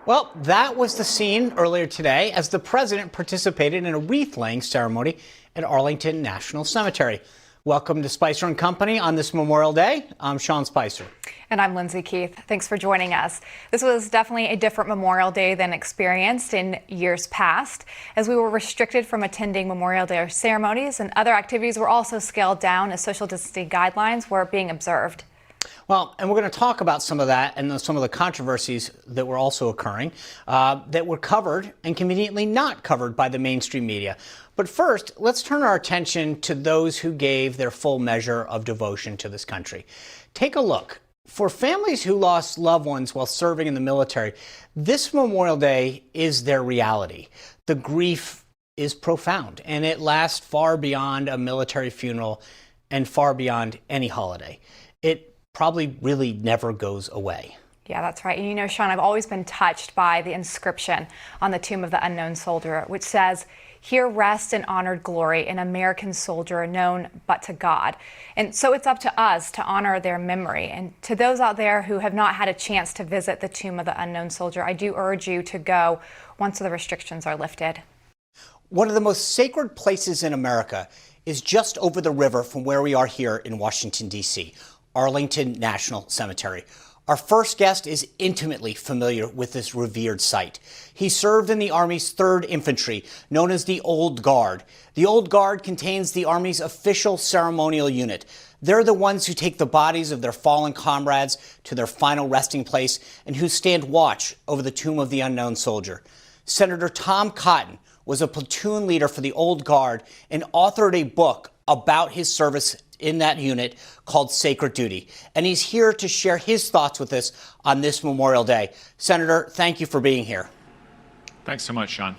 Well, that was the scene earlier today as the president participated in a wreath-laying ceremony at Arlington National Cemetery. Welcome to Spicer and Company on this Memorial Day. I'm Sean Spicer. And I'm Lindsay Keith. Thanks for joining us. This was definitely a different Memorial Day than experienced in years past, as we were restricted from attending Memorial Day ceremonies, and other activities were also scaled down as social distancing guidelines were being observed. Well, and we're going to talk about some of that and some of the controversies that were also occurring that were covered and conveniently not covered by the mainstream media. But first, let's turn our attention to those who gave their full measure of devotion to this country. Take a look. For families who lost loved ones while serving in the military, this Memorial Day is their reality. The grief is profound, and it lasts far beyond a military funeral and far beyond any holiday. It probably really never goes away. Yeah, that's right. And you know, Sean, I've always been touched by the inscription on the tomb of the unknown soldier, which says, "Here rests in honored glory an American soldier known but to God." And so it's up to us to honor their memory. And to those out there who have not had a chance to visit the tomb of the unknown soldier, I do urge you to go once the restrictions are lifted. One of the most sacred places in America is just over the river from where we are here in Washington, D.C., Arlington National Cemetery. Our first guest is intimately familiar with this revered site. He served in the Army's 3rd Infantry, known as the Old Guard. The Old Guard contains the Army's official ceremonial unit. They're the ones who take the bodies of their fallen comrades to their final resting place and who stand watch over the tomb of the unknown soldier. Senator Tom Cotton was a platoon leader for the Old Guard and authored a book about his service in that unit called Sacred Duty. And he's here to share his thoughts with us on this Memorial Day. Senator, thank you for being here. Thanks so much, Sean.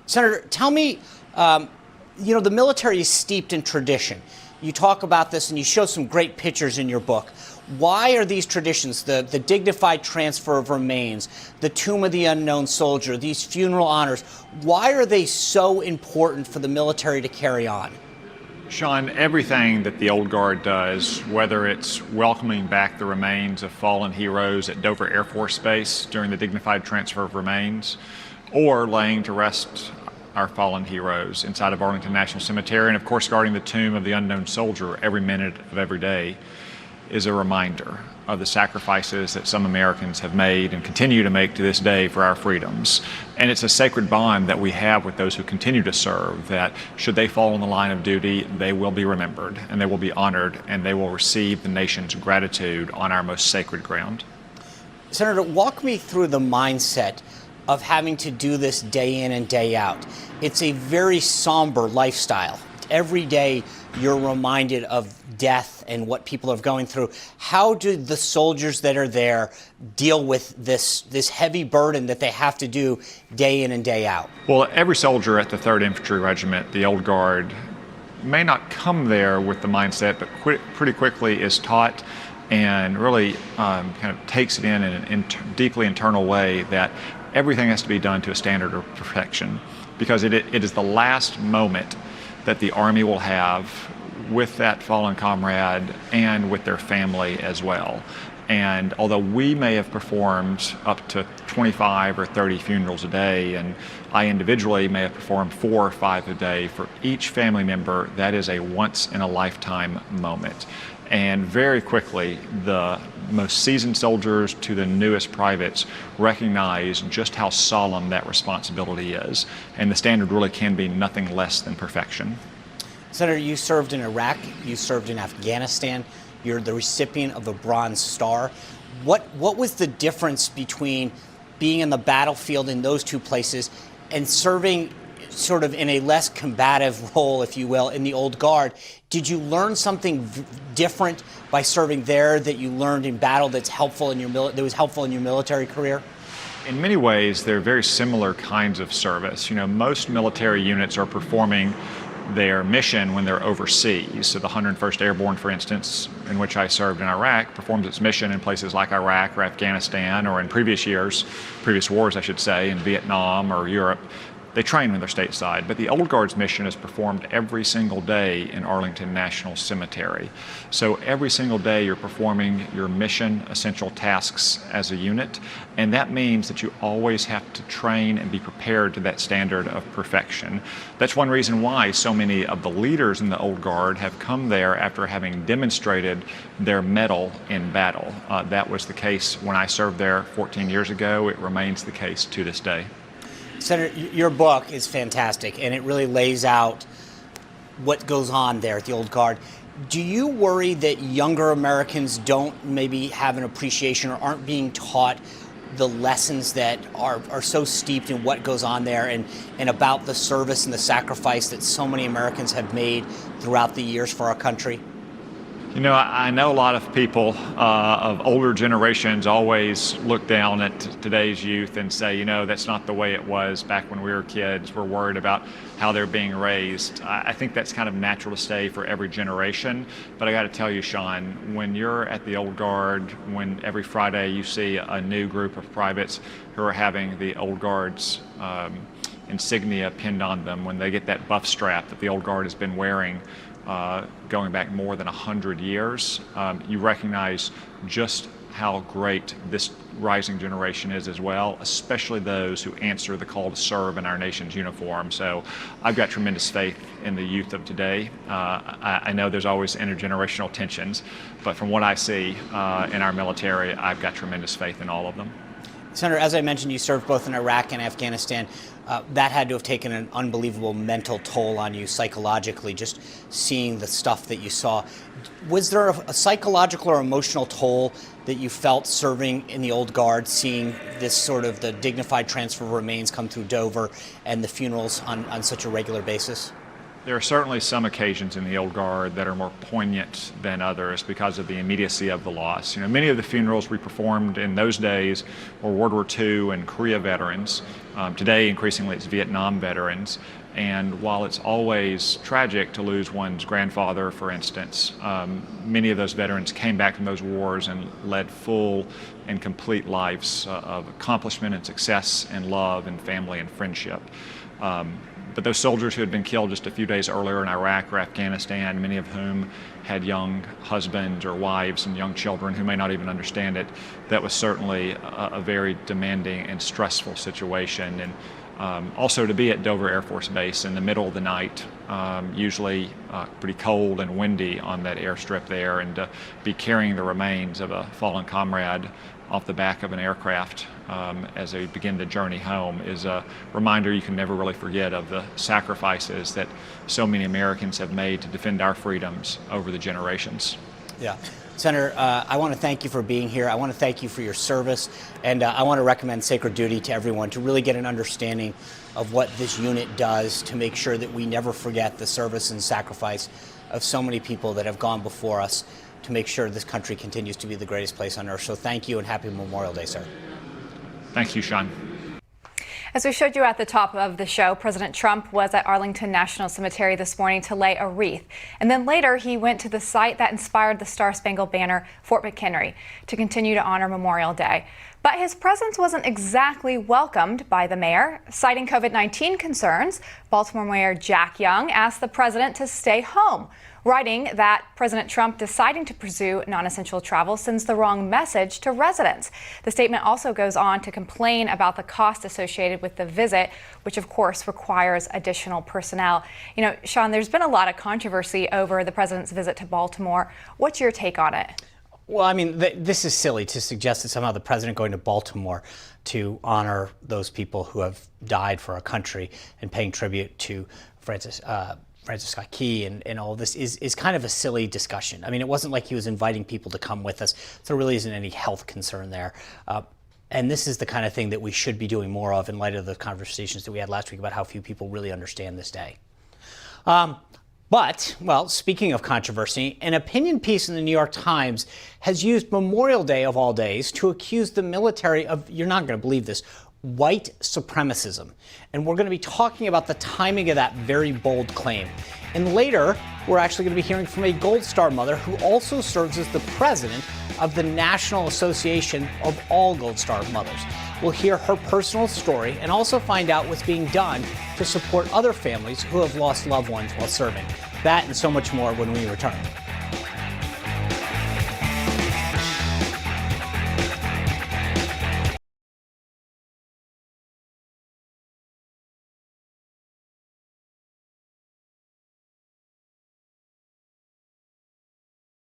Senator, tell me, the military is steeped in tradition. You talk about this and you show some great pictures in your book. Why are these traditions, the dignified transfer of remains, the tomb of the unknown soldier, these funeral honors, why are they so important for the military to carry on? Sean, everything that the Old Guard does, whether it's welcoming back the remains of fallen heroes at Dover Air Force Base during the dignified transfer of remains, or laying to rest our fallen heroes inside of Arlington National Cemetery, and of course guarding the tomb of the unknown soldier every minute of every day, is a reminder of the sacrifices that some Americans have made and continue to make to this day for our freedoms. And it's a sacred bond that we have with those who continue to serve, that should they fall in the line of duty, they will be remembered and they will be honored and they will receive the nation's gratitude on our most sacred ground. Senator, walk me through the mindset of having to do this day in and day out. It's a very somber lifestyle. Every day you're reminded of death and what people are going through. How do the soldiers that are there deal with this heavy burden that they have to do day in and day out? Well, every soldier at the 3rd Infantry Regiment, the Old Guard, may not come there with the mindset, but pretty quickly is taught and really kind of takes it in a deeply internal way that everything has to be done to a standard of perfection, because it is the last moment that the Army will have with that fallen comrade and with their family as well. And although we may have performed up to 25 or 30 funerals a day, and I individually may have performed 4 or 5 a day, for each family member, that is a once-in-a-lifetime moment. And very quickly, the most seasoned soldiers to the newest privates recognize just how solemn that responsibility is. And the standard really can be nothing less than perfection. Senator, you served in Iraq, you served in Afghanistan, you're the recipient of a Bronze Star. What was the difference between being in the battlefield in those two places and serving sort of in a less combative role, if you will, in the Old Guard? Did you learn something different by serving there that you learned in battle that was helpful in your military career? In many ways, they're very similar kinds of service. You know, most military units are performing their mission when they're overseas. So the 101st Airborne, for instance, in which I served in Iraq, performs its mission in places like Iraq or Afghanistan, or in previous wars, I should say, in Vietnam or Europe. they train when they're stateside. But the Old Guard's mission is performed every single day in Arlington National Cemetery. So every single day you're performing your mission essential tasks as a unit, and that means that you always have to train and be prepared to that standard of perfection. That's one reason why so many of the leaders in the Old Guard have come there after having demonstrated their mettle in battle. That was the case when I served there 14 years ago. It remains the case to this day. Senator, your book is fantastic, and it really lays out what goes on there at the Old Guard. Do you worry that younger Americans don't maybe have an appreciation or aren't being taught the lessons that are so steeped in what goes on there and about the service and the sacrifice that so many Americans have made throughout the years for our country? You know, I know a lot of people of older generations always look down at today's youth and say, you know, that's not the way it was back when we were kids. We're worried about how they're being raised. I think that's kind of natural to say for every generation. But I got to tell you, Sean, when you're at the Old Guard, when every Friday you see a new group of privates who are having the Old Guard's insignia pinned on them, when they get that buff strap that the Old Guard has been wearing going back more than 100 years, you recognize just how great this rising generation is as well, especially those who answer the call to serve in our nation's uniform. So I've got tremendous faith in the youth of today. I know there's always intergenerational tensions, but from what I see in our military, I've got tremendous faith in all of them. Senator, as I mentioned, you served both in Iraq and Afghanistan. That had to have taken an unbelievable mental toll on you psychologically, just seeing the stuff that you saw. Was there a psychological or emotional toll that you felt serving in the Old Guard, seeing this sort of the dignified transfer of remains come through Dover and the funerals on such a regular basis? There are certainly some occasions in the Old Guard that are more poignant than others because of the immediacy of the loss. You know, many of the funerals we performed in those days were World War II and Korea veterans. Today, increasingly, it's Vietnam veterans. And while it's always tragic to lose one's grandfather, for instance, many of those veterans came back from those wars and led full and complete lives of accomplishment and success and love and family and friendship. But those soldiers who had been killed just a few days earlier in Iraq or Afghanistan, many of whom had young husbands or wives and young children who may not even understand it, that was certainly a very demanding and stressful situation. And also to be at Dover Air Force Base in the middle of the night, usually pretty cold and windy on that airstrip there, and to be carrying the remains of a fallen comrade off the back of an aircraft as they begin the journey home is a reminder you can never really forget of the sacrifices that so many Americans have made to defend our freedoms over the generations. Yeah. Senator, I want to thank you for being here. I want to thank you for your service, and I want to recommend Sacred Duty to everyone to really get an understanding of what this unit does to make sure that we never forget the service and sacrifice of so many people that have gone before us to make sure this country continues to be the greatest place on earth. So thank you and happy Memorial Day, sir. Thank you, Sean. As we showed you at the top of the show, President Trump was at Arlington National Cemetery this morning to lay a wreath. And then later, he went to the site that inspired the Star-Spangled Banner, Fort McHenry, to continue to honor Memorial Day. But his presence wasn't exactly welcomed by the mayor. Citing COVID-19 concerns, Baltimore Mayor Jack Young asked the president to stay home, writing that President Trump deciding to pursue non-essential travel sends the wrong message to residents. The statement also goes on to complain about the cost associated with the visit, which of course requires additional personnel. You know, Sean, there's been a lot of controversy over the president's visit to Baltimore. What's your take on it? Well, I mean, this is silly to suggest that somehow the president going to Baltimore to honor those people who have died for our country and paying tribute to Francis Scott Key and all this is kind of a silly discussion. I mean, it wasn't like he was inviting people to come with us. So there really isn't any health concern there. And this is the kind of thing that we should be doing more of in light of the conversations that we had last week about how few people really understand this day. But, well, speaking of controversy, an opinion piece in the New York Times has used Memorial Day of all days to accuse the military of, you're not going to believe this, white supremacism. And we're going to be talking about the timing of that very bold claim. And later, we're actually going to be hearing from a Gold Star mother who also serves as the president of the National Association of all Gold Star Mothers. We'll hear her personal story and also find out what's being done to support other families who have lost loved ones while serving. That and so much more when we return.